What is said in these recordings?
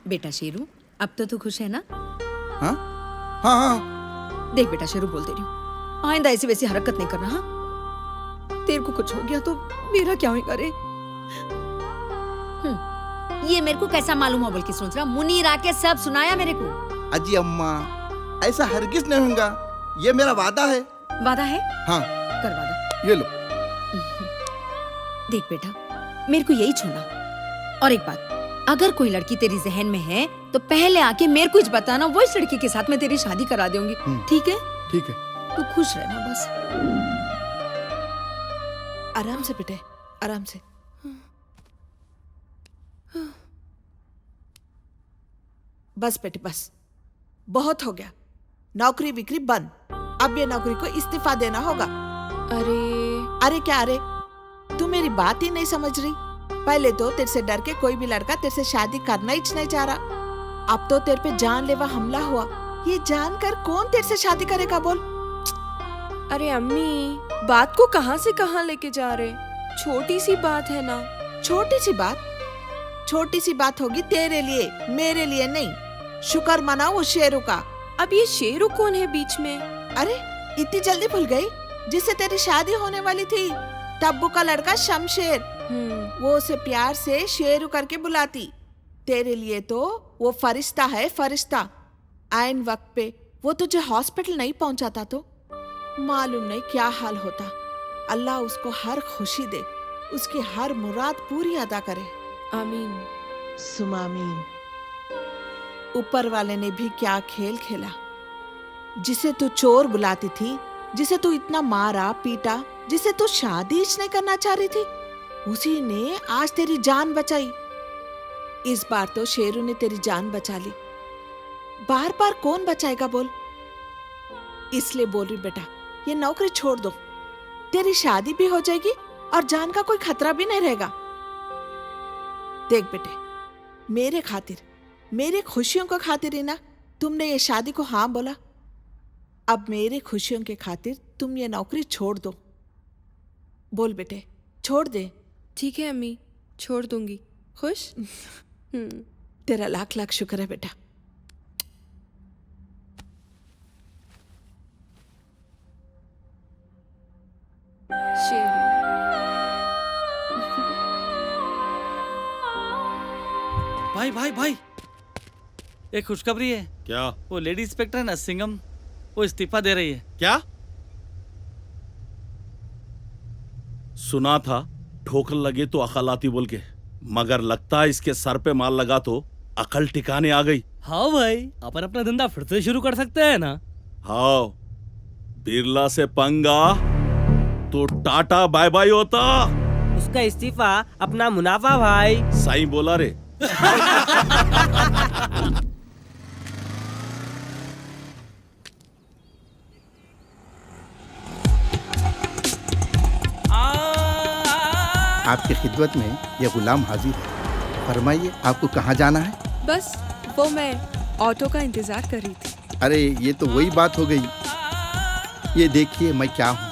बेटा शेरू, अब तो तू खुश है ना? हाँ हाँ हाँ। देख बेटा शेरू, बोल दे रही हूँ, आइंदा ऐसी वैसी हरकत नहीं करना। हाँ, तेरे को कुछ हो गया तो मेरा क्या होगा रे? ये मेरे को कैसा मालूम हो बल्कि सोच रहा, मुनीर आके सब सुनाया मेरे को। अजी अम्मा, ऐसा हरगिज नहीं होगा, ये मेरा वादा है। वादा है? हाँ, कर वादा। ये लो। देख बेटा, मेरे को यही छोड़ना। और एक बात, अगर कोई लड़की तेरी जहन में है तो पहले आके मेरे को बताना, वो इस लड़की के साथ मैं तेरी शादी करा दूंगी। ठीक है? ठीक है। तू खुश रहना बस। आराम से बेटे, आराम से। बस बेटे बस, बहुत हो गया। नौकरी बिक्री बंद, अब ये नौकरी को इस्तीफा देना होगा। अरे क्या अरे, तू मेरी बात ही नहीं समझ रही। पहले तो तेरे से डर के कोई भी लड़का तेरे से शादी करना ही नहीं चाह रहा, अब तो तेरे पे जानलेवा हमला हुआ। ये जानकर कौन तेरे से शादी करेगा बोल? अरे अम्मी, बात को कहां से कहां लेके जा रहे? छोटी सी बात है ना। छोटी सी बात? छोटी सी बात होगी तेरे लिए, मेरे लिए नहीं। शुक्र मनाओ उस शेरू का। अब ये शेरू कौन है बीच में? अरे इतनी जल्दी भूल गई? जिससे तेरी शादी होने वाली थी, तब्बू का लड़का शमशेर। वो उसे प्यार से शेरू करके बुलाती। तेरे लिए तो वो फरिश्ता है, फरिश्ता। आयन वक्त पे वो तुझे हॉस्पिटल नहीं पहुंचाता तो मालूम नहीं क्या हाल होता। अल्लाह उसको हर खुशी दे, उसकी हर मुराद पूरी अदा करे। आमीन। सुमामीन। ऊपर वाले ने भी क्या खेल खेला। जिसे तू चोर बुलाती थी, जिसे तू इतना मारा पीटा, जिसे तू शादी नहीं करना चाह रही थी, उसी ने आज तेरी जान बचाई। इस बार तो शेरू ने तेरी जान बचा ली। बार बार कौन बचाएगा बोल? इसलिए बोल रही बेटा, ये नौकरी छोड़ दो। तेरी शादी भी हो जाएगी और जान का कोई खतरा भी नहीं रहेगा। देख बेटे, मेरे खातिर, मेरे खुशियों का खातिर ही ना तुमने ये शादी को हाँ बोला। अब मेरे खुशियों के खातिर तुम ये नौकरी छोड़ दो। बोल बेटे, छोड़ दे। ठीक है अम्मी, छोड़ दूंगी। खुश? तेरा लाख लाख शुक्र है बेटा। शेरू। भाई भाई भाई, एक खुशखबरी है। क्या? वो लेडी इंस्पेक्टर है ना सिंघम, वो इस्तीफा दे रही है। क्या? सुना था ठोकर लगे तो अकल आती बोल के, मगर लगता है इसके सर पे माल लगा तो अकल टिकाने आ गई। हाँ भाई, अपन अपना धंधा फिर से शुरू कर सकते हैं ना। हाँ, बिरला से पंगा तो टाटा बाय बाय होता। उसका इस्तीफा अपना मुनाफा भाई। सही बोला रे। आपकी खिदमत में ये गुलाम हाजिर है। फरमाइए, आपको कहाँ जाना है? बस वो मैं ऑटो का इंतजार कर रही थी। अरे ये तो वही बात हो गई। ये देखिए मैं क्या हूँ,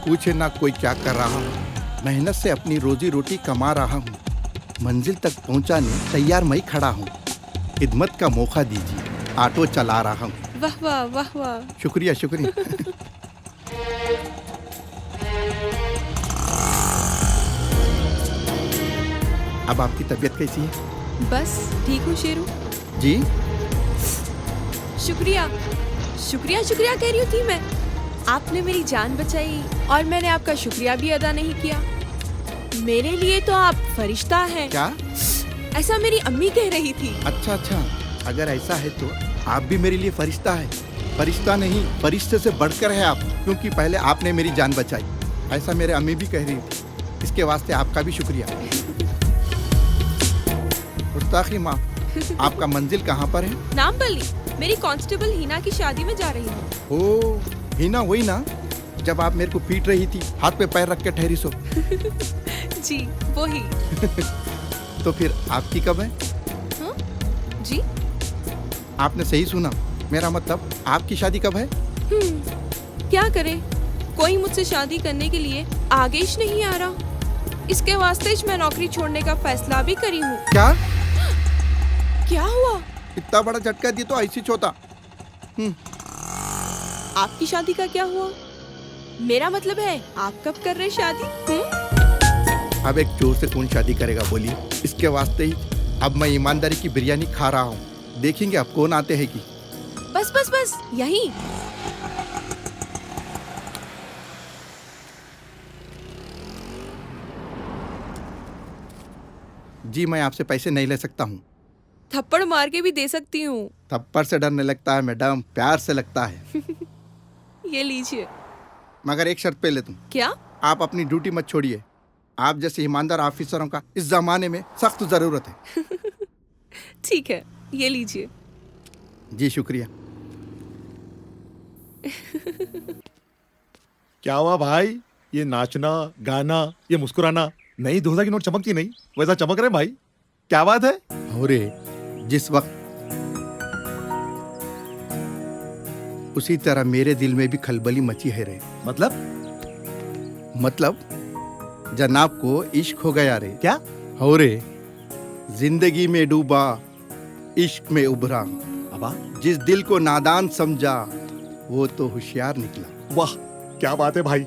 पूछे ना कोई क्या कर रहा हूँ। मेहनत से अपनी रोजी रोटी कमा रहा हूँ, मंजिल तक पहुँचाने तैयार मैं खड़ा हूँ। खिदमत का मौका दीजिए, ऑटो चला रहा हूँ। वाह वाह वाह वाह। शुक्रिया शुक्रिया। अब आपकी तबीयत कैसी है? बस ठीक हूँ शेरू। जी? शुक्रिया शुक्रिया शुक्रिया कह रही थी मैं। आपने मेरी जान बचाई और मैंने आपका शुक्रिया भी अदा नहीं किया। मेरे लिए तो आप फरिश्ता हैं। क्या? ऐसा मेरी अम्मी कह रही थी। अच्छा अच्छा, अगर ऐसा है तो आप भी मेरे लिए फरिश्ता है। फरिश्ता नहीं, फरिश्ते से बढ़कर है आप, क्योंकि पहले आपने मेरी जान बचाई। ऐसा मेरे अम्मी भी कह रही थी। इसके वास्ते आपका भी शुक्रिया। गुस्ताखी माँ, आपका मंजिल कहाँ पर है? नाम बल्ली, मेरी कांस्टेबल हिना की शादी में जा रही हूँ। ओ, हिना वही ना जब आप मेरे को पीट रही थी, हाथ पे पैर रख के ठहरी सो। जी वही। तो फिर आपकी कब है? हाँ? जी? आपने सही सुना, मेरा मतलब आपकी शादी कब है? क्या करे, कोई मुझसे शादी करने के लिए आगे ही नहीं आ रहा। इसके वास्ते मैं नौकरी छोड़ने का फैसला भी करी हूँ। क्या? क्या हुआ? इतना बड़ा झटका दिया तो ऐसी होता। आपकी शादी का क्या हुआ? मेरा मतलब है आप कब कर रहे शादी? अब एक चोर से कौन शादी करेगा बोलिए। इसके वास्ते ही अब मैं ईमानदारी की बिरयानी खा रहा हूँ। देखेंगे अब कौन आते हैं कि। बस बस बस यही। जी मैं आपसे पैसे नहीं ले सकता हूँ। थप्पड़ मार के भी दे सकती हूँ। थप्पड़ से डर नहीं लगता है मैडम, प्यार से लगता है। ये लीजिए। मगर एक शर्त पे ले तुम। क्या? आप अपनी ड्यूटी मत छोड़िए। आप जैसे ईमानदार ऑफिसरों का इस जमाने में सख्त जरूरत है। ठीक है, ये लीजिए। जी शुक्रिया। क्या हुआ भाई? ये नाचना गाना, ये मुस्कुराना, नहीं 2000 की नोट चमकती नहीं, वैसा चमक रहे भाई। क्या बात है? अरे जिस वक्त उसी तरह मेरे दिल में भी खलबली मची है रे। मतलब जनाब को इश्क हो गया रे। क्या? हो रे, जिंदगी में डूबा, इश्क में उभरा, अबा जिस दिल को नादान समझा वो तो होशियार निकला। वाह, क्या बात है भाई।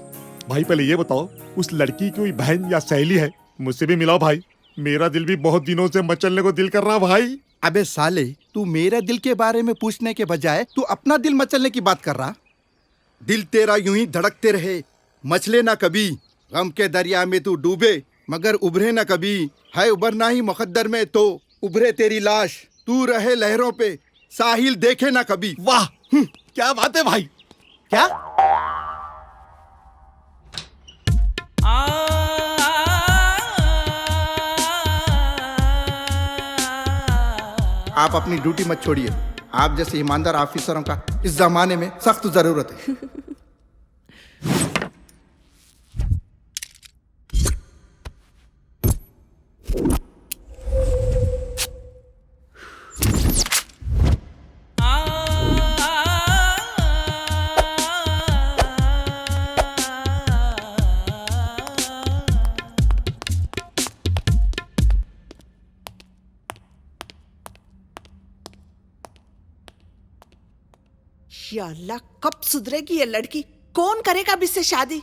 भाई पहले ये बताओ, उस लड़की की कोई बहन या सहेली है? मुझसे भी मिलाओ भाई, मेरा दिल भी बहुत दिनों से मचलने को दिल कर रहा भाई। अबे साले, तू मेरे दिल के बारे में पूछने के बजाय तू अपना दिल मचलने की बात कर रहा। दिल तेरा यूं ही धड़कते रहे, मचले ना कभी। गम के दरिया में तू डूबे मगर उभरे ना कभी। है उबरना ही मुकद्दर में तो उभरे तेरी लाश। तू रहे लहरों पे, साहिल देखे ना कभी। वाह, क्या बात है भाई। क्या? आप अपनी ड्यूटी मत छोड़िए। आप जैसे ईमानदार ऑफिसरों का इस जमाने में सख्त जरूरत है। या अल्लाह, कब सुधरेगी ये लड़की? कौन करेगा अब इससे शादी?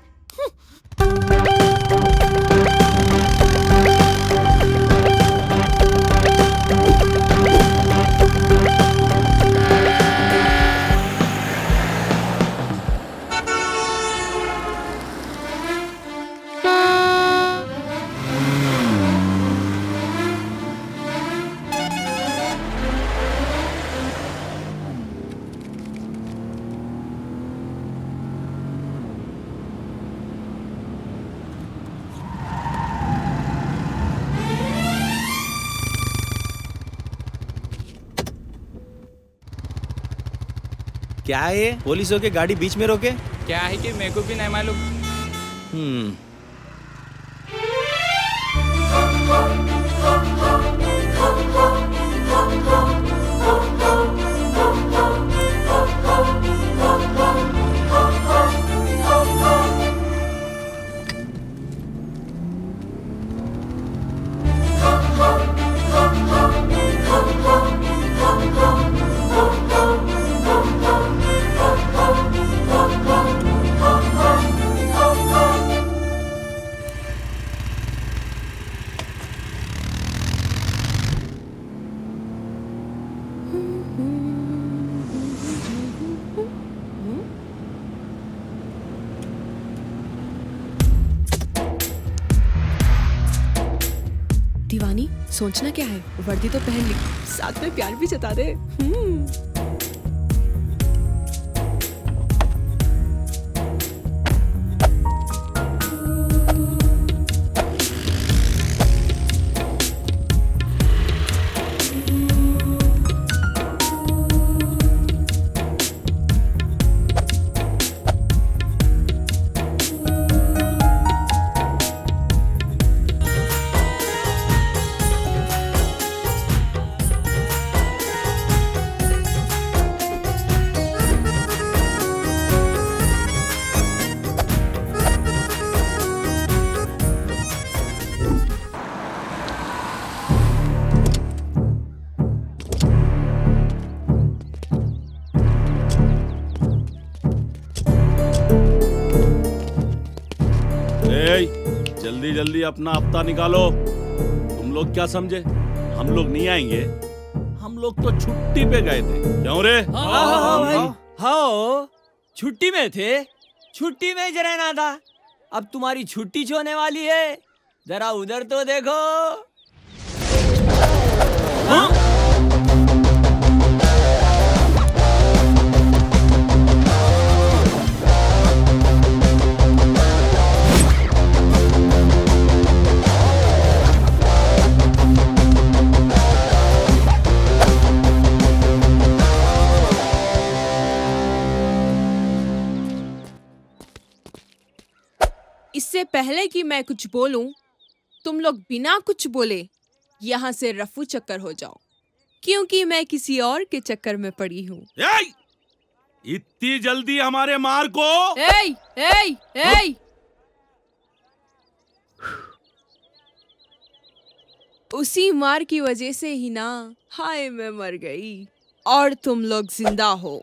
क्या है ये? पुलिसों के गाड़ी बीच में रोके? क्या है कि मेरे को भी नहीं मालूम। दीवानी, सोचना क्या है, वर्दी तो पहन ली, साथ में प्यार भी जता दे। जल्दी जल्दी अपना हफ्ता निकालो। तुम लोग क्या समझे हम लोग नहीं आएंगे? हम लोग तो छुट्टी पे गए थे, क्यों रे? हाँ, छुट्टी में थे, छुट्टी में ही रहना था। अब तुम्हारी छुट्टी होने वाली है, जरा उधर तो देखो। हाँ? इससे पहले कि मैं कुछ बोलूं, तुम लोग बिना कुछ बोले यहाँ से रफू चक्कर हो जाओ, क्योंकि मैं किसी और के चक्कर में पड़ी हूँ। इतनी जल्दी हमारे मार को? एय, एय, एय! उसी मार की वजह से ही ना, हाय मैं मर गई और तुम लोग जिंदा हो।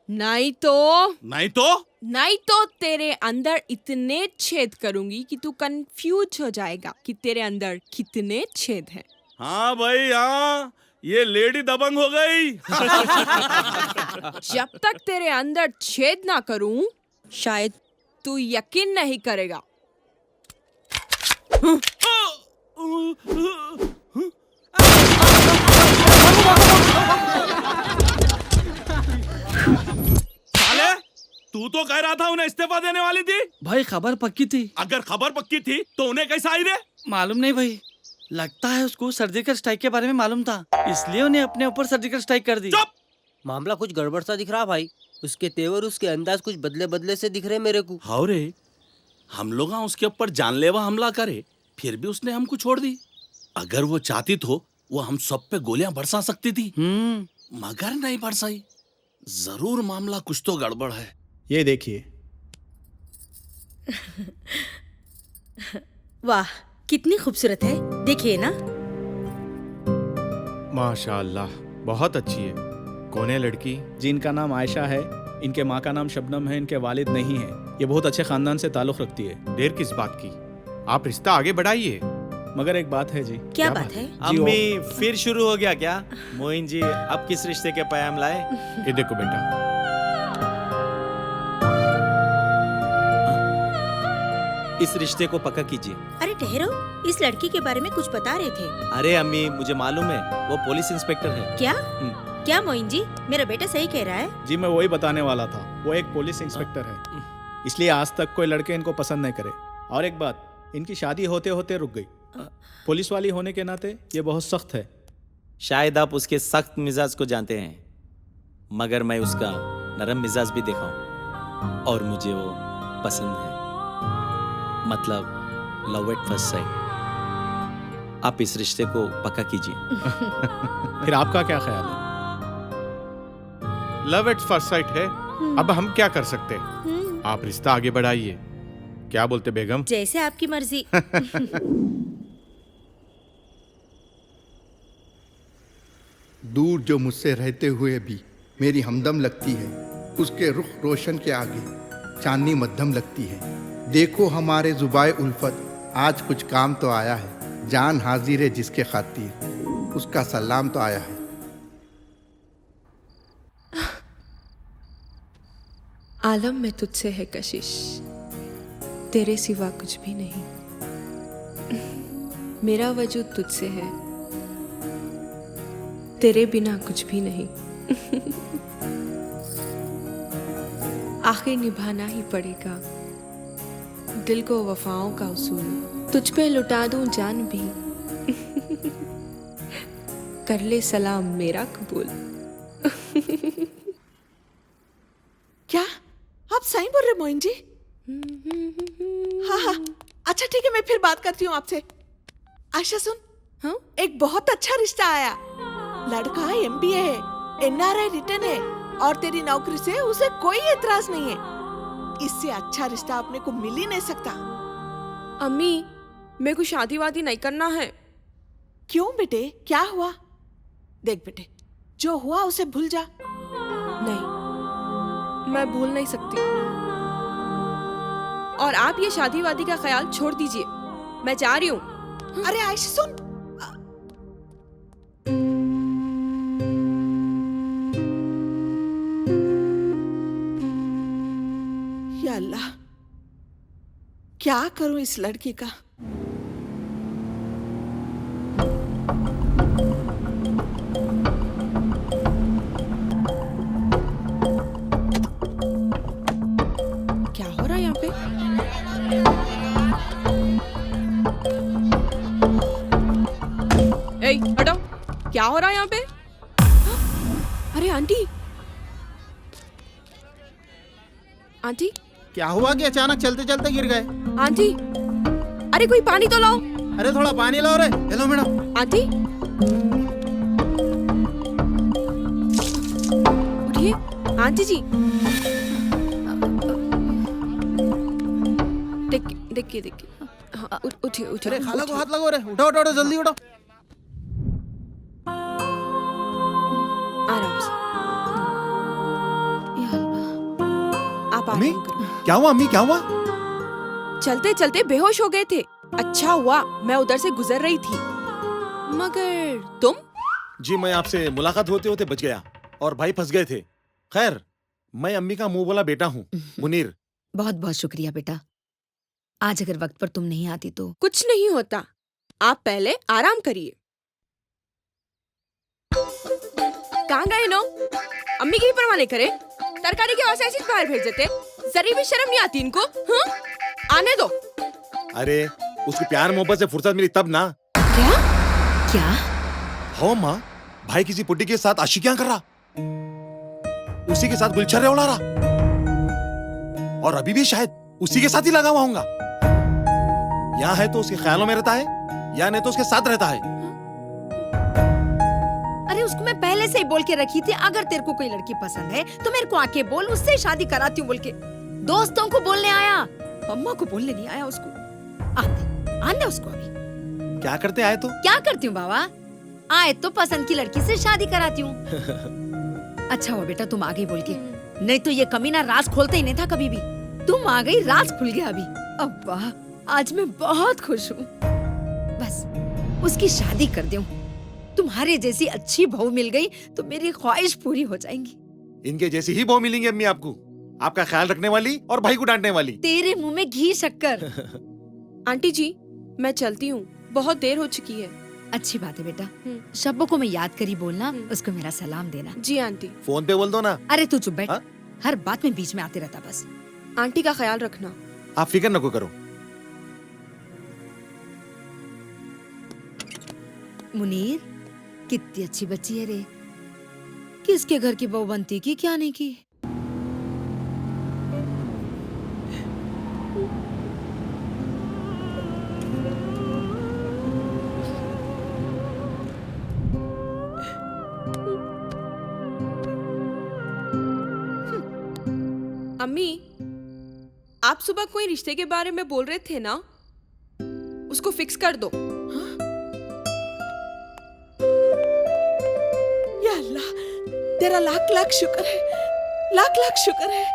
नहीं तो तेरे अंदर इतने छेद करूंगी कि तू कंफ्यूज हो जाएगा कि तेरे अंदर कितने छेद हैं। हाँ भाई हाँ, ये लेडी दबंग हो गई। जब तक तेरे अंदर छेद ना करूं, शायद तू यकीन नहीं करेगा। साले, तू तो कह रहा था उन्हें इस्तीफा देने वाली थी। भाई खबर पक्की थी। अगर खबर पक्की थी तो उन्हें कैसे आई रे? मालूम नहीं भाई, लगता है उसको सर्जिकल स्ट्राइक के बारे में मालूम था, इसलिए उन्हें अपने ऊपर सर्जिकल स्ट्राइक कर दी। चुप! मामला कुछ गड़बड़ सा दिख रहा भाई। उसके तेवर, उसके अंदाज कुछ बदले बदले से दिख रहे मेरे को। हाँ रे, हम लोग उसके ऊपर जानलेवा हमला करे, फिर भी उसने हमको छोड़ दी। अगर वो चाहती तो वो हम सब पे गोलियां बरसा सकती थी, मगर नहीं बरसाई। जरूर मामला कुछ तो गड़बड़ है। ये देखिए। वाह, कितनी खूबसूरत है, देखिए ना। माशाअल्लाह, बहुत अच्छी है। कौन है लड़की? जी, इनका नाम आयशा है, इनके माँ का नाम शबनम है, इनके वालिद नहीं है। ये बहुत अच्छे खानदान से ताल्लुक रखती है। देर किस बात की, आप रिश्ता आगे बढ़ाइए। मगर एक बात है जी। क्या बात है? अम्मी फिर शुरू हो गया क्या? मोइन जी अब किस रिश्ते के पैगाम लाए? ये देखो बेटा, इस रिश्ते को पक्का कीजिए। अरे ठहरो, इस लड़की के बारे में कुछ बता रहे थे। अरे अम्मी मुझे मालूम है, वो पुलिस इंस्पेक्टर है। क्या मोइन जी, मेरा बेटा सही कह रहा है? जी मैं वही बताने वाला था, वो एक पुलिस इंस्पेक्टर है, इसलिए आज तक कोई लड़के इनको पसंद नहीं करे। और एक बात, इनकी शादी होते होते रुक गई। पुलिस वाली होने के नाते ये बहुत सख्त है। शायद आप उसके सख्त मिजाज को जानते हैं, मगर मैं उसका नरम मिजाज भी देखा हूं और मुझे वो पसंद है। मतलब लव एट फर्स्ट साइट। आप इस रिश्ते को पक्का कीजिए। फिर आपका क्या ख्याल है? लव एट फर्स्ट साइट है, अब हम क्या कर सकते हैं? आप रिश्ता आगे बढ़ाइए। क्या बोलते बेगम? जैसे आपकी मर्जी। दूर जो मुझसे रहते हुए भी मेरी हमदम लगती है, उसके रुख रोशन के आगे चांदनी मध्यम लगती है। देखो हमारे जुबाए उल्फत, आज कुछ काम तो आया है। जान हाजिर है जिसके खातिर, उसका सलाम तो आया है। आलम में तुझसे है कशिश, तेरे सिवा कुछ भी नहीं। मेरा वजूद तुझसे है, तेरे बिना कुछ भी नहीं। आखिर निभाना ही पड़ेगा दिल को वफाओं का उसूल। तुझ पे लुटा दूं जान भी, कर ले सलाम मेरा कबूल। क्या आप सही बोल रहे मोइन जी? हाँ हाँ, अच्छा ठीक है, मैं फिर बात करती हूँ आपसे। आयशा सुन, हाँ? एक बहुत अच्छा रिश्ता आया। लड़का MBA है, NRI रिटर्न है और तेरी नौकरी से उसे कोई एतराज नहीं है। इससे अच्छा रिश्ता अपने को मिल ही नहीं सकता। अम्मी, मेरे को शादी वादी नहीं करना है। क्यों बेटे, क्या हुआ? देख बेटे, जो हुआ उसे भूल जा। नहीं, मैं भूल नहीं सकती। और आप ये शादी वादी का ख्याल छोड़ दीजिए, मैं जा रही हूँ। अरे आयशा सुन, या अल्लाह, क्या करूं इस लड़की का। क्या हो रहा है यहाँ पे? ए, हटो, क्या हो रहा है यहाँ पे? अरे आंटी, आंटी, क्या हुआ कि अचानक चलते चलते गिर गए? आंटी, अरे कोई पानी तो लाओ। अरे थोड़ा पानी लाओ रे। Hello madam. आंटी, उठिए। आंटी जी, देखिए, हाँ, उठिए। अरे खाला को हाथ लगाओ रे। उठो उठो उठो, जल्दी उठो। आराम से। या अल्लाह, आप अम्मी, आराम करो। क्या हुआ अम्मी, क्या हुआ? चलते चलते बेहोश हो गए थे। अच्छा हुआ मैं उधर से गुजर रही थी। मगर तुम? जी मैं आपसे मुलाकात होते होते बच गया और भाई फंस गए थे। खैर, मैं अम्मी का मुंह बोला बेटा हूँ, मुनीर। बहुत बहुत शुक्रिया बेटा। आज अगर वक्त पर तुम नहीं आती तो। कुछ नहीं होता, आप पहले आराम करिए। कहाँ गए नो? अम्मी की भी परवाह नहीं करे, तरकारी के वजह से बाहर भेज देते। जरी भी शर्म नहीं आती इनको? हाँ? आने दो। अरे उसको प्यार मोहब्बत से फुर्सत मिली तब ना। क्या? हो माँ, भाई किसी पुट्टी के साथ आशिकियां कर रहा, उसी के साथ गुलछर्रे उड़ा रहा, और अभी भी शायद उसी के साथ ही लगा हुआ होगा। यहाँ है तो उसके ख्यालों में रहता है, या नहीं तो उसके साथ रहता है। अरे उसको मैं पहले से ही बोल के रखी थी, अगर तेरे को कोई लड़की पसंद है तो मेरे को आके बोल, उससे ही शादी कराती हूँ बोल के। दोस्तों को बोलने आया, अम्मा को बोलने नहीं आया उसको। आने उसको अभी। क्या करते आए तो? क्या करती हूँ बाबा, आए तो पसंद की लड़की से शादी कराती हूँ। अच्छा हुआ बेटा तुम आ गई बोल के, नहीं तो ये कमीना राज खोलता ही नहीं था कभी भी। तुम आ गई, राज खुल गया अभी। अब्बा आज मैं बहुत खुश हूँ। बस उसकी शादी कर दूं, तुम्हारे जैसी अच्छी बहू मिल गई तो मेरी ख्वाहिश पूरी हो जाएंगी। इनके जैसी ही बहू मिलेंगी अम्मी आपको, आपका ख्याल रखने वाली और भाई को डांटने वाली। तेरे मुंह में घी शक्कर। आंटी जी मैं चलती हूँ, बहुत देर हो चुकी है। अच्छी बात है बेटा, शब्बों को मैं याद करी बोलना, उसको मेरा सलाम देना। जी आंटी। फोन पे बोल दो ना। अरे तू चुप बैठ, हर बात में बीच में आते रहता बस। आंटी का ख्याल रखना। आप फिक्र न करो। मुनीर कितनी अच्छी बच्ची है रे, किसके घर की बहू बनती की क्या नहीं की। अम्मी, आप सुबह कोई रिश्ते के बारे में बोल रहे थे ना, उसको फिक्स कर दो। या अल्लाह, तेरा लाख लाख शुक्र है, लाख लाख शुक्र है।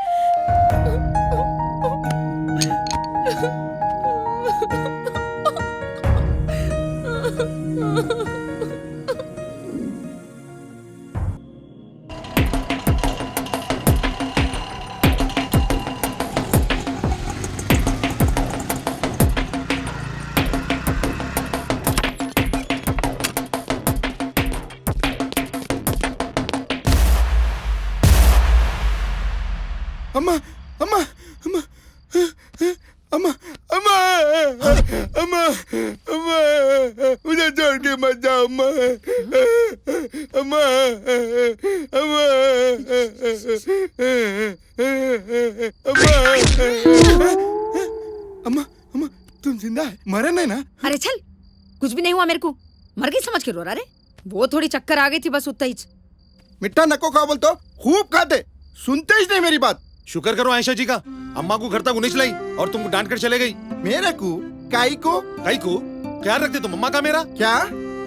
अम्मा अम्मा अम्मा अम्मा अम्मा अम्मा अम्मा मुझे छोड़ के मत जाओ अम्मा अम्मा अम्मा अम्मा अम्मा तुम जिंदा है, मरे नहीं ना? अरे चल, कुछ भी नहीं हुआ मेरे को, मर गई समझ के रो रहा रे। वो थोड़ी चक्कर आ गई थी बस, उतना ही। मिठा नको खा बोलते हो, खूब खाते, सुनते ही नहीं मेरी बात। शुक्र करो आयशा जी का, अम्मा को घर तक उन्नीस लाई और तुमको डांट कर चले गई। मेरे को काई को ख्याल रखते तुम अम्मा का मेरा। क्या?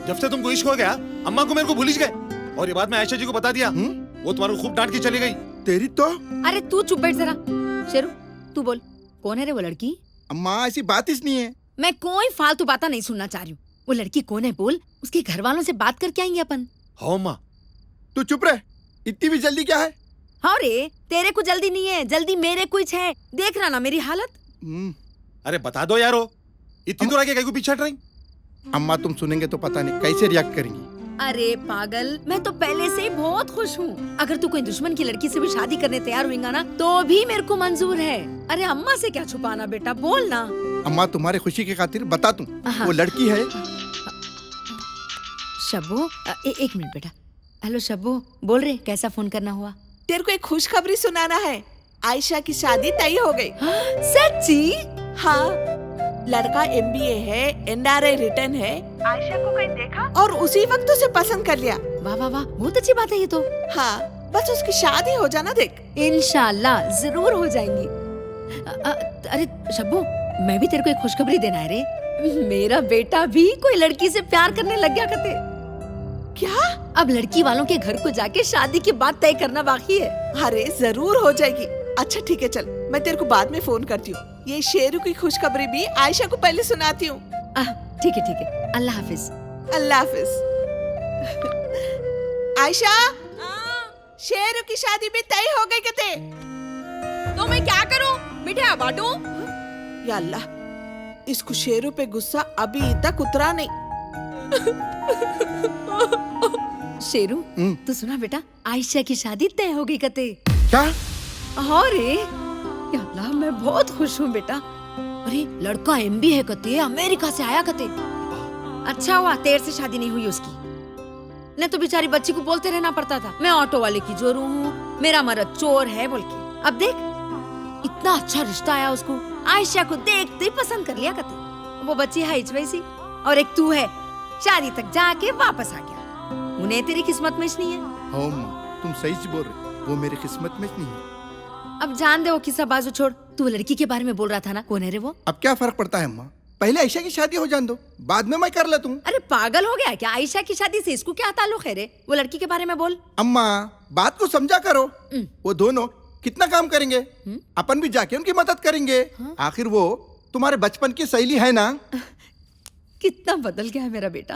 जब से तुमको इश्क हो गया अम्मा को मेरे को भूल ही गए, और ये बात मैं आयशा जी को बता दिया। वो तुम्हारे खूब डांट के चली गई। तेरी तो। अरे तू चुप बैठ जरा। शेरू तू बोल, कौन है रे वो लड़की? अम्मा ऐसी बात ही नहीं है। मैं कोई फालतू बातें नहीं सुनना चाह रही हूँ। वो लड़की कौन है बोल, उसके घर वालों से बात करके आएंगे अपन। हाँ माँ। तू चुप रह, इतनी भी जल्दी क्या है? हाँ रे, तेरे को जल्दी नहीं है, जल्दी मेरे कुछ है। देख रहा ना मेरी हालत। अरे बता दो यारो, इतनी दूर आके कहीं को पीछे हट रही? अम्मा तुम सुनेंगे तो पता नहीं कैसे रिएक्ट करेंगी। अरे पागल, मैं तो पहले से ही बहुत खुश हूँ। अगर तू कोई दुश्मन की लड़की से भी शादी करने तैयार हुएगा ना तो भी मेरे को मंजूर है। अरे अम्मा से क्या छुपाना बेटा, बोल ना। अम्मा तुम्हारे खुशी की खातिर बता दूं, वो लड़की है। शब्बो, एक मिनट बेटा। हेलो शब्बो, बोल रे, कैसा फोन करना हुआ? तेरे को एक खुशखबरी सुनाना है। आयशा की शादी तय हो गई। सच्ची? हाँ, लड़का MBA है, NRI रिटर्न है। आयशा को कहीं देखा और उसी वक्त उसे पसंद कर लिया। वाह वाह वाह, बहुत अच्छी बात है ये तो। हाँ, बस उसकी शादी हो जाना देख। इंशाल्लाह जरूर हो जाएंगी। अरे शब्बो, मैं भी तेरे को एक खुशखबरी देना है रे। मेरा बेटा भी कोई लड़की से प्यार करने लग गया करते। क्या? अब लड़की वालों के घर को जाके शादी की बात तय करना बाकी है। अरे जरूर हो जाएगी। अच्छा ठीक है, चल मैं तेरे को बाद में फोन करती हूँ। ये शेरू की खुशखबरी भी आयशा को पहले सुनाती हूँ। ठीक है, अल्लाह हाफिज। अल्लाह हाफिज। आयशा, शेरू की शादी भी तय हो गई कहते। तो मैं क्या करूँ? मिठाई बांटूं? या अल्लाह, इसको शेरू पे गुस्सा अभी तक उतरा नहीं। शेरू, तू सुना बेटा, आयशा की शादी तय हो गई कहते। क्या? हाँ रे, या अल्लाह मैं बहुत खुश हूँ बेटा। अरे लड़का MBA है कहते, अमेरिका से आया कहते। अच्छा हुआ तेरे से शादी नहीं हुई उसकी, नहीं तो बेचारी बच्ची को बोलते रहना पड़ता था मैं ऑटो वाले की जोरू हूँ, मेरा मर्द चोर है बोल के। अब देख, इतना अच्छा रिश्ता आया उसको, आयशा को देखते ही पसंद कर लिया कहते। वो बच्ची है वैसी, और एक तू है शादी तक जाके वापस आ गया। उन्हें तेरी किस्मत में नहीं है। हाँ माँ, तुम सही बोल रहे, वो मेरी किस्मत में नहीं है। अब जान दे वो किस्सा बाजू छोड़, तू लड़की के बारे में बोल रहा था ना, कौन है रे वो? अब क्या फर्क पड़ता है अम्मा, पहले आयशा की शादी हो जान दो, बाद में मैं कर लेता हूँ। अरे पागल हो गया क्या? आयशा की शादी से इसको क्या ताल्लुक है रे? वो लड़की के बारे में बोल। अम्मा बात को समझा करो, वो दोनों कितना काम करेंगे, अपन भी जाके उनकी मदद करेंगे। आखिर वो तुम्हारे बचपन की सहेली है ना। कितना बदल गया है मेरा बेटा।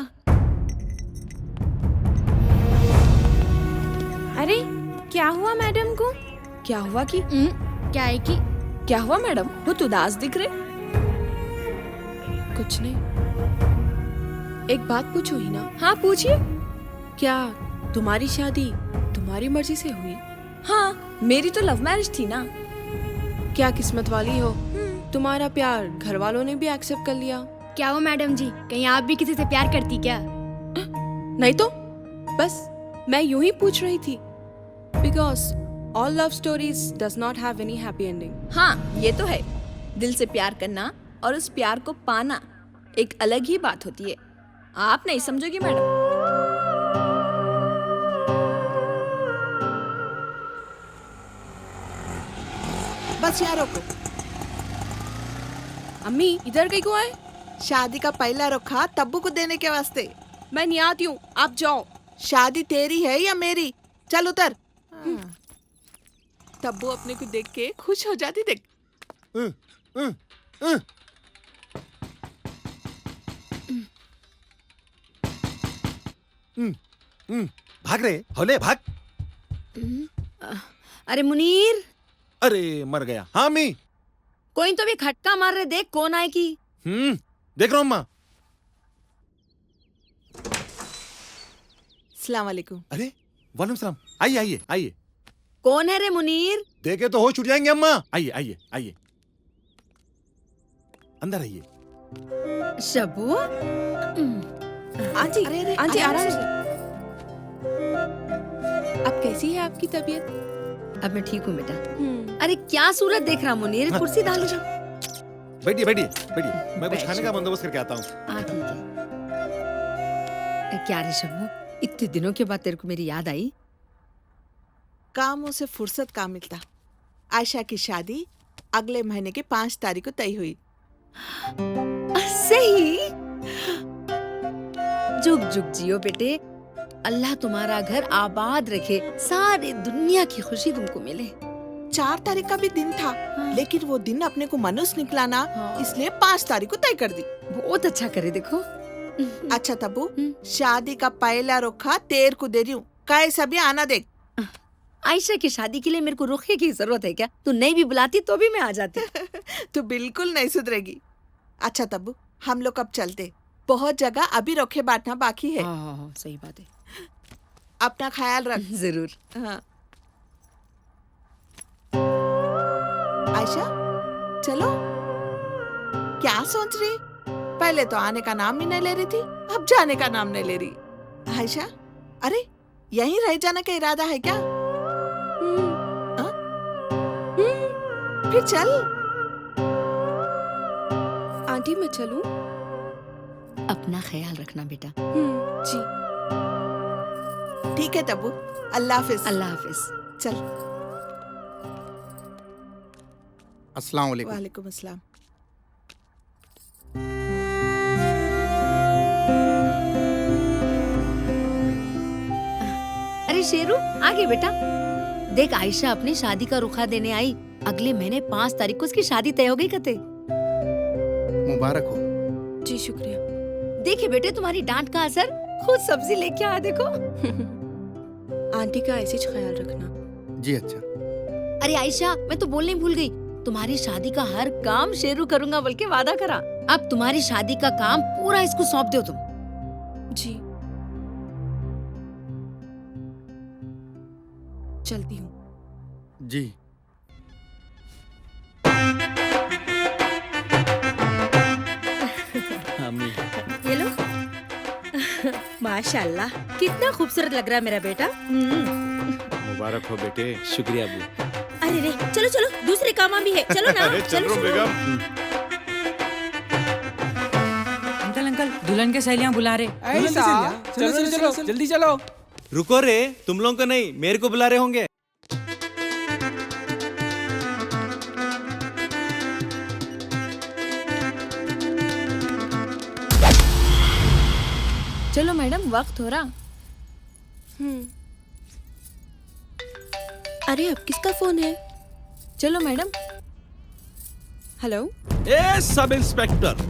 अरे क्या हुआ मैडम को? क्या हुआ कि क्या है कि क्या हुआ मैडम? वो तो उदास दिख रहे। कुछ नहीं, एक बात पूछो ही ना। हाँ पूछिए। क्या तुम्हारी शादी तुम्हारी मर्जी से हुई? हाँ, मेरी तो लव मैरिज थी ना। क्या किस्मत वाली हो, तुम्हारा प्यार घर वालों ने भी एक्सेप्ट कर लिया। क्या हो मैडम जी, कहीं आप भी किसी से प्यार करती क्या? नहीं तो बस मैं यूं ही पूछ रही थी, because all love stories does not have any happy ending. हाँ ये तो है, दिल से प्यार करना और उस प्यार को पाना एक अलग ही बात होती है। आप नहीं समझोगी मैडम। बस यहाँ रोको। अम्मी इधर कहीं को आए? शादी का पहला रुखा तब्बू को देने के वास्ते। मैं नहीं आती हूँ, आप जाओ। शादी तेरी है या मेरी? चल उतर। तब्बू अपने को देख के खुश हो जाती देख। भाग रहे होले, भाग। अरे मुनीर, अरे मर गया। हाँ मी, कोई तो भी खटका मार रहे, देख कौन आए की। देख रहा हूँ अम्मा। अस्सलाम वालेकुम। अरे वालेकुम सलाम। आइए आइए आइए। कौन है रे मुनीर? देखे तो होश उड़ जाएंगे अम्मा। आइए आइए आइए, अंदर आइए। शबू, आंटी, आंटी आराम से। अब कैसी है आपकी तबीयत? अब मैं ठीक हूँ बेटा। अरे क्या सूरत देख रहा मुनीर, कुर्सी डालो जा। बैठिए बैठिए बैठिए, मैं कुछ खाने का बंदोबस्त करके आता हूँ। ठीक है। क्या रे शबू, इतने दिनों के बाद तेरे को मेरी याद आई? कामों से फुर्सत कहाँ मिलता। आयशा की शादी अगले महीने के 5 तारीख को तय हुई। सही। जुग जुग जियो बेटे, अल्लाह तुम्हारा घर आबाद रखे, सारी दुनिया की खुशी तुमको मिले। 4 तारीख का भी दिन था, लेकिन वो दिन अपने को मनुष्य निकला ना, इसलिए 5 तारीख को तय कर दी। बहुत अच्छा करे देखो। अच्छा तब्बू, शादी का पहला रुखा तेर को दे रही हूँ, कैसा भी आना देख। आयशा की शादी के लिए मेरे को रुखे की जरूरत है क्या? तू नहीं भी बुलाती तो भी मैं आ जाती। तू बिल्कुल नहीं सुधरेगी। अच्छा तब्बू, हम लोग अब चलते, बहुत जगह अभी रुखे बांटना बाकी है। हाँ, सही बात है। अपना ख्याल रख। जरूर। हाँ। आयशा, चलो। क्या सोच रही? पहले तो आने का नाम ही नहीं ले रही थी, अब जाने का नाम नहीं ले रही। आयशा, अरे यहीं रह जाने का इरादा है क्या? फिर चल। आंटी मैं चलूं? अपना ख्याल रखना बेटा। जी। ठीक है तब्बू, अल्लाह हाफिज। अल्लाह हाफिज। चल। अस्सलाम वालेकुम। वालेकुम अस्सलाम। अरे शेरू, आगे बेटा। देख आयशा अपनी शादी का रुखा देने आई। अगले महीने 5 तारीख को उसकी शादी तय हो गई कते। मुबारक हो। जी शुक्रिया। देखिए बेटे, तुम्हारी डांट का असर, खुद सब्जी लेके आ देखो। आंटी का ऐसे ही ख्याल रखना। जी अच्छा। अरे आयशा, मैं तो बोलने भूल गई, तुम्हारी शादी का हर काम शेरू करूंगा बोल के वादा करा। अब तुम्हारी शादी का काम पूरा इसको सौंप दो तुम। जी। चलती हूँ। जी। ये लो। माशाल्लाह, कितना खूबसूरत लग रहा है मेरा बेटा। मुबारक हो बेटे। शुक्रिया अबू। अरे रे, चलो चलो, दूसरे काम भी है, चलो ना। अरे चलो बेगम। अंकल अंकल, दुल्हन के सहेलियां बुला रहे। चलो चलो चलो जल्दी चलो। रुको रे, तुम लोगों को नहीं, मेरे को बुला रहे होंगे। चलो मैडम, वक्त हो रहा। अरे अब किसका फोन है? चलो मैडम। हेलो। ए सब इंस्पेक्टर,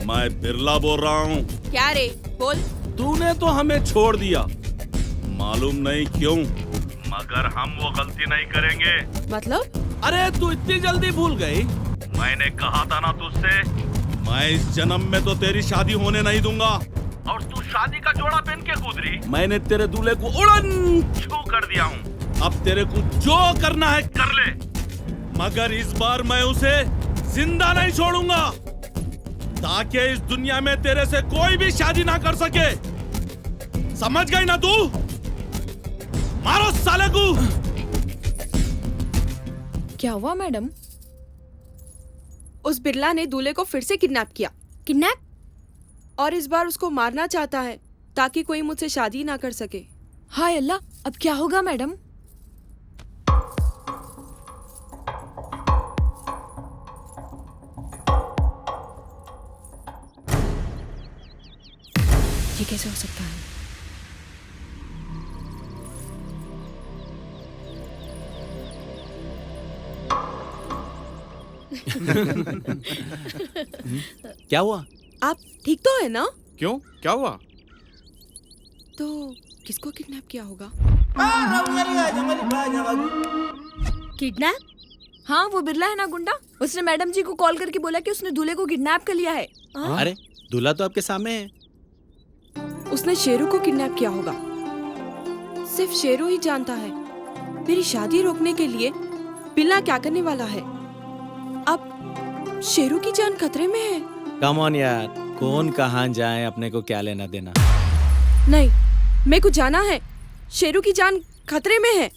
मैं बिरला बोल रहा हूँ। क्या रे, बोल। तूने तो हमें छोड़ दिया, मालूम नहीं क्यों, मगर हम वो गलती नहीं करेंगे। मतलब? अरे तू इतनी जल्दी भूल गई? मैंने कहा था ना तुझसे, मैं इस जन्म में तो तेरी शादी होने नहीं दूंगा। और तू शादी का जोड़ा पहन के कूदरी। मैंने तेरे दूल्हे को उड़न छू कर दिया हूँ। अब तेरे को जो करना है कर ले, मगर इस बार मैं उसे जिंदा नहीं छोड़ूंगा, ताकि इस दुनिया में तेरे से कोई भी शादी ना कर सके। समझ गई ना तू? मारो साले को। क्या हुआ मैडम? उस बिरला ने दूल्हे को फिर से किडनैप किया। किडनैप? और इस बार उसको मारना चाहता है ताकि कोई मुझसे शादी ना कर सके। हाय अल्लाह, अब क्या होगा मैडम? ये कैसे हो सकता है? क्या हुआ? आप ठीक तो है ना? क्यों, क्या हुआ? तो किसको किडनैप किया होगा? किडनैप? हाँ, वो बिरला है ना गुंडा, उसने मैडम जी को कॉल करके बोला कि उसने दूल्हे को किडनैप कर लिया है। अरे दूल्हा तो आपके सामने है। उसने शेरू को किडनैप किया होगा। सिर्फ शेरू ही जानता है मेरी शादी रोकने के लिए बिरला क्या करने वाला है। अब शेरू की जान खतरे में है। कम ऑन यार, कौन कहाँ जाए, अपने को क्या लेना देना। नहीं, मेरे को जाना है, शेरू की जान खतरे में है।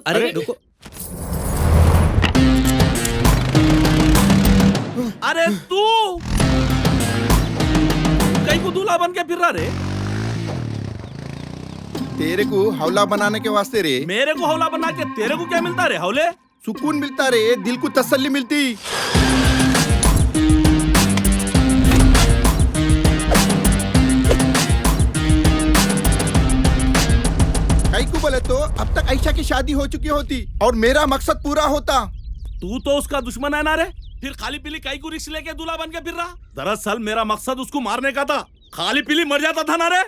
अरे रुको। अरे तू कहीं को दूल्हा बन के फिर रहा रे? तेरे को हौला बनाने के वास्ते रे। मेरे को हौला बना के तेरे को क्या मिलता रे? हौले सुकून मिलता रे, दिल को तसल्ली मिलती। कई को बोले तो अब तक आयशा की शादी हो चुकी होती और मेरा मकसद पूरा होता। तू तो उसका दुश्मन है ना रे, फिर खाली पीली काई को रिक्स लेके दूल्हा बन के फिर रहा। दरअसल मेरा मकसद उसको मारने का था, खाली पीली मर जाता था ना रे।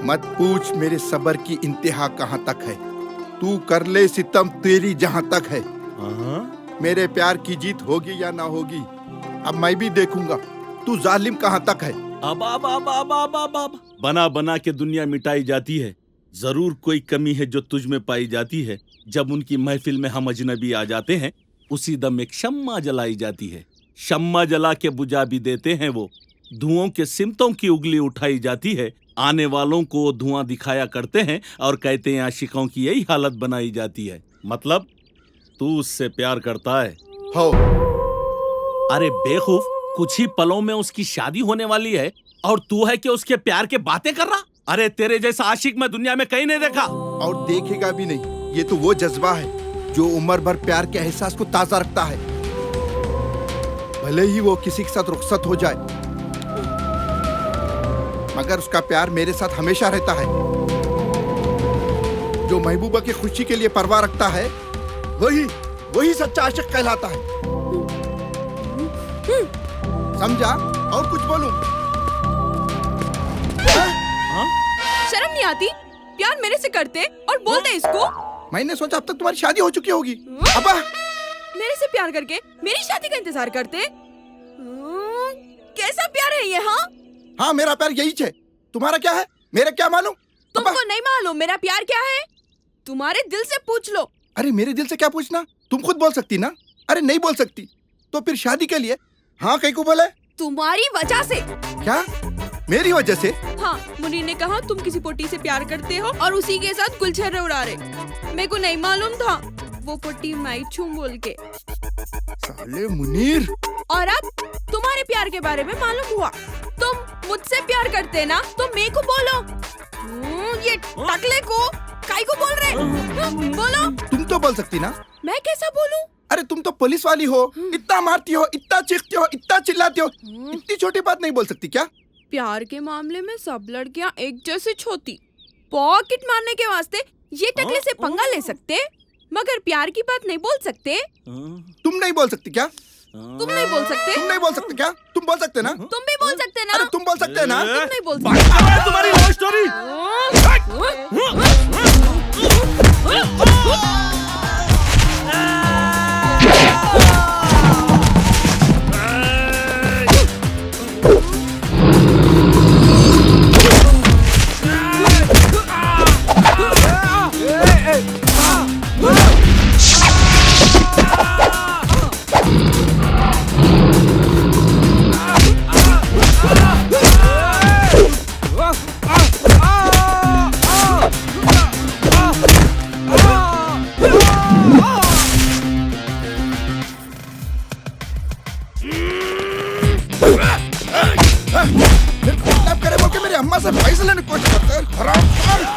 मत पूछ मेरे सब्र की इंतहा कहाँ तक है, तू कर ले सितम तेरी जहाँ तक है। मेरे प्यार की जीत होगी या ना होगी अब मैं भी देखूंगा, तू जालिम कहाँ तक है। अब बना बना के दुनिया मिटाई जाती है, जरूर कोई कमी है जो तुझ में पाई जाती है। जब उनकी महफिल में हम अजनबी आ जाते हैं, उसी दम एक शम्मा जलाई जाती है, शम्मा जला के बुझा भी देते हैं वो। धुओं के सिमतों की उंगली उठाई जाती है, आने वालों को धुआं दिखाया करते हैं और कहते हैं आशिकों की यही हालत बनाई जाती है। मतलब तू उससे प्यार करता है? हो। अरे बेवकूफ, कुछ ही पलों में उसकी शादी होने वाली है और तू है कि उसके प्यार के बातें कर रहा। अरे तेरे जैसा आशिक मैं दुनिया में कहीं नहीं देखा और देखेगा भी नहीं। ये तो वो जज्बा है जो उम्र भर प्यार के एहसास को ताजा रखता है, भले ही वो किसी के साथ रुखसत हो जाए, मगर उसका प्यार मेरे साथ हमेशा रहता है। जो महबूबा की खुशी के लिए परवाह रखता है, वही सच्चा आशिक कहलाता है। समझा? और कुछ बोलूं? शर्म नहीं आती? प्यार मेरे से करते और बोलते इसको। मैंने सोचा अब तक तुम्हारी शादी हो चुकी होगी। अब्बा मेरे से प्यार करके मेरी शादी का इंतजार करते? कैसा प्यार है ये? हाँ मेरा प्यार यही है। तुम्हारा क्या है? मेरा क्या मालूम? तुमको नहीं मालूम मेरा प्यार क्या है? तुम्हारे दिल से पूछ लो। अरे मेरे दिल से क्या पूछना, तुम खुद बोल सकती ना। अरे नहीं बोल सकती तो फिर शादी के लिए हाँ कहीं को बोले? तुम्हारी वजह से। क्या? मेरी वजह से? हाँ, मुनीर ने कहा तुम किसी पोटी से प्यार करते हो और उसी के साथ गुलछर्रे उड़ा रहे। मेरे को नहीं मालूम था वो पोटी मैं छूम बोल के। साले मुनीर। और अब तुम्हारे प्यार के बारे में मालूम हुआ। तुम मुझसे प्यार करते ना तो मेरे को बोलो। ये टकले को काई को बोल रहे? बोलो। तुम तो बोल सकती ना। मैं कैसा बोलूं? अरे तुम तो पुलिस वाली हो, इतना मारती हो, इतना चीखती हो, इतना चिल्लाती हो, इतनी छोटी बात नहीं बोल सकती क्या? प्यार के मामले में सब लड़कियां एक जैसी छोटी। पॉकेट मारने के वास्ते ये टकले से पंगा ले सकते, मगर प्यार की बात नहीं बोल सकते। तुम नहीं बोल सकती क्या? तुम नहीं बोल सकते? तुम नहीं बोल सकते क्या? तुम बोल सकते ना? तुम भी बोल सकते ना? अरे तुम बोल सकते ना? तुम नहीं बोल सकते। तुम्हारी लव स्टोरी। करे बोल के मेरी अम्मा से पैसे लेने की कोशिश करते हैं। हरामखोर।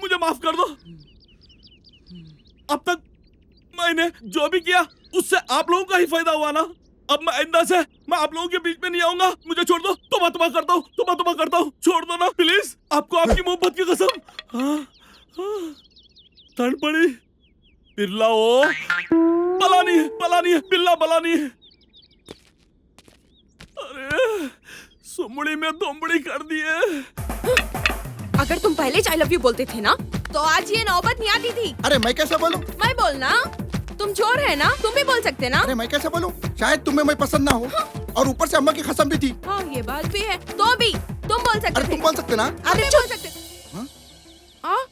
मुझे माफ कर दो। अब तक मैंने जो भी किया उससे आप लोगों का ही फायदा हुआ ना। अब मैं आइंदा से मैं आप लोगों के बीच में नहीं आऊंगा। मुझे छोड़ दो। तोबा करता हूँ, छोड़ दो ना प्लीज। आपको आपकी मोहब्बत की कसम। ठंड पड़ी, पिल्ला हो पलानी है, पिल्ला पलानी है। अरे सुमड़ी में दोमड़ी कर दिए। अगर तुम पहले आई लव यू बोलते थे ना तो आज ये नौबत नहीं आती थी। अरे मैं कैसे बोलूं? मैं बोलना, तुम चोर है ना, तुम भी बोल सकते ना। अरे मैं कैसे बोलूं? शायद तुम्हें मैं पसंद ना हो। और ऊपर से अम्मा की कसम भी थी। हाँ ये बात भी है। तो भी तुम बोल सकते। अरे तुम बोल सकते ना। अरे बोल सकते।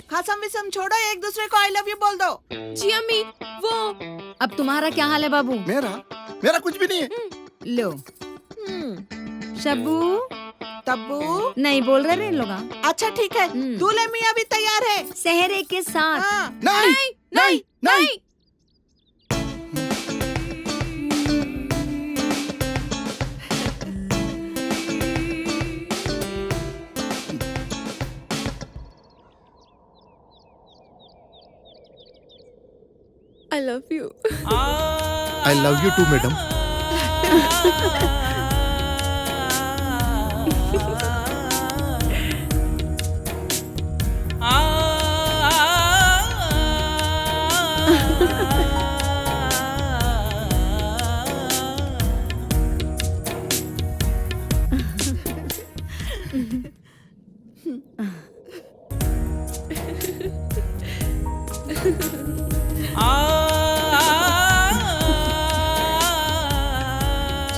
कसम विसम छोड़ो, एक दूसरे को आई लव यू बोल दो। जी अम्मी, वो अब तुम्हारा क्या हाल है बाबू? मेरा कुछ भी नहीं है। लो शब्बू तब्बू नहीं बोल रहे लोग। अच्छा ठीक है, दूल्हे मियां भी तैयार है सेहरे के साथ। हाँ। नहीं। I love you. I love you too madam.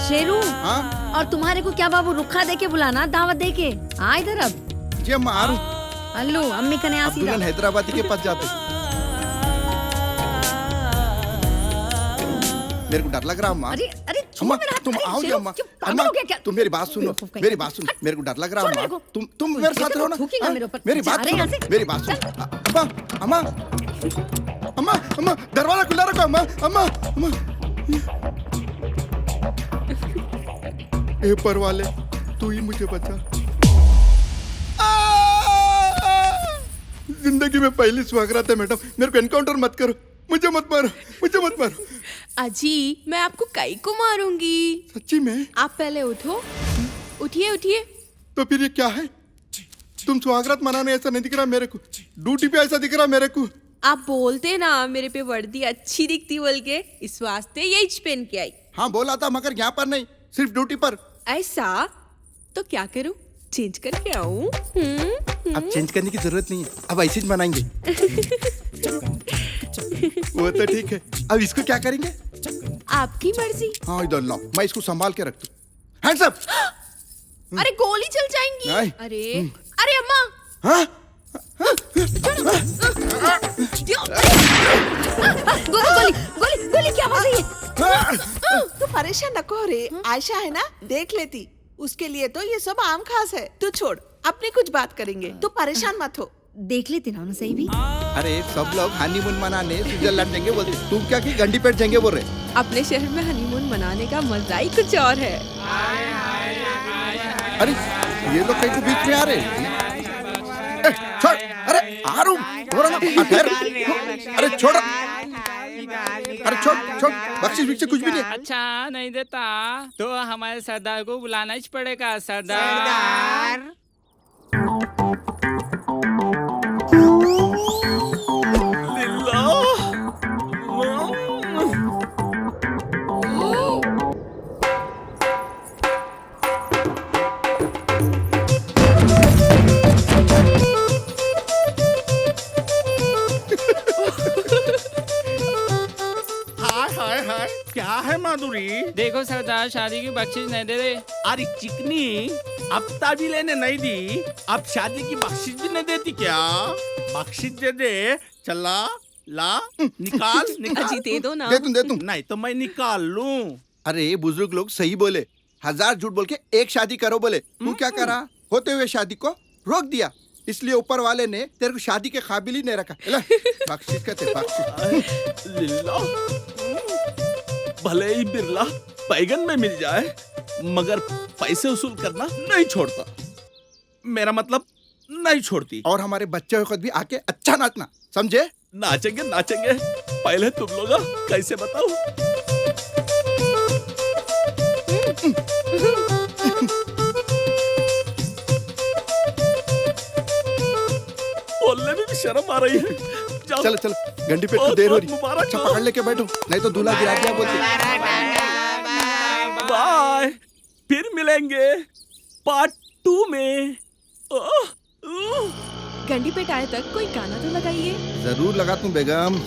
Sheru, और तुम्हारे को क्या बाबू रुखा दे के बुलाना, दावत दे के। हाँ इधर अब। जी अम्मा आ रहा हूँ। अल्लू अम्मी कने आसी दुल्हन हैदराबादी के पास जाते। मेरे को डर लग रहा अम्मा। अरे अरे अम्मा तुम आओ जी अम्मा। अम्मा तुम मेरी बात सुनो, मेरी बात सुनो। मेरे को डर लग रहा अम्मा। तुम मेरे साथ रहो ना। मेरी बात सुनो, मेरी बात सुनो। अम्मा अम्मा अम्मा अम्मा दरवाजा खुला रखो अम्मा। अम्मा अम्मा ए पर वाले तू ही मुझे बचा। जिंदगी में पहली सुहागरात है मैडम, मेरे को एनकाउंटर मत करो, मुझे मत मारो, मुझे मत मारो। अजी मैं आपको काई को मारूंगी। सच्ची में? आप पहले उठो, उठिए उठिए। तो फिर ये क्या है? तुम सुहागरात मनाने ऐसा नहीं दिख रहा मेरे को, ड्यूटी पे ऐसा दिख रहा मेरे को। आप बोलते ना मेरे पे वर्दी अच्छी दिखती बोल के, इस वास्ते यही पहन के आई। हाँ बोला था, मगर यहाँ पर नहीं, सिर्फ ड्यूटी पर। ऐसा तो क्या करूं, चेंज करके आऊं? अब चेंज करने की जरूरत नहीं है, अब ऐसे ही मनाएंगे। वो तो ठीक है, अब इसको क्या करेंगे? आपकी मर्जी। हाँ इधर लाओ, मैं इसको संभाल के रखता हूँ। Hands up. अरे गोली चल जाएंगी। नहीं। अरे अरे अम्मा। हाँ? गोली गोली गोली क्या बात है ये? तू परेशान न हो रे, आयशा है ना, देख लेती। उसके लिए तो ये सब आम खास है। तू छोड़, अपनी कुछ बात करेंगे, तू परेशान मत हो। देख लेती ना सही भी। अरे सब लोग हनीमून मनाने स्विट्जरलैंड जाएंगे बोलते, तुम क्या की गंडी पेट जाएंगे बोल रहे? अपने शहर में हनीमून मनाने का मजा ही कुछ और है। अरे ये लोग कहीं को बीच में आ रहे। छोड़, अरे आ रहा हूँ, अरे छोड़, अरे छोड़ छोड़, बख्शिश बिख्शिश कुछ भी नहीं। अच्छा नहीं देता तो हमारे सरदार को बुलाना ही पड़ेगा। सरदार क्या है माधुरी? देखो सरदार शादी की बख्शिश नहीं दे रहे। अरे चिकनी, अब भी लेने नहीं दी, अब शादी की बख्शिश भी नहीं देती क्या? बख्शिश दे दे, चला ला निकाल निकाल। अजी दे दो ना। दे दूं। नहीं तो मैं निकाल लूं। अरे बुजुर्ग लोग सही बोले, 1000 झूठ बोल के एक शादी करो बोले। तू क्या करा? होते हुए शादी को रोक दिया, इसलिए ऊपर वाले ने तेरे को शादी के काबिल ही नहीं रखा। बख्शिश कहते बख्शिश। भले ही बिरला बैगन में मिल जाए, मगर पैसे वसूल करना नहीं छोड़ता। मेरा मतलब नहीं छोड़ती। और हमारे बच्चे खुद भी आके अच्छा नाचना, समझे? नाचेंगे नाचेंगे, पहले तुम लोग कैसे बताओ? बोलने में भी शर्म आ रही है। चलो चलो, गंडी पेट को देर हो रही, अच्छा पकड़ लेके बैठो, नहीं तो दूल्हा गिरा दिया बोलते। बाय, फिर मिलेंगे पार्ट 2 में। गंडी पेट आए तक कोई गाना तो लगाइए। जरूर लगा तुम बेगम।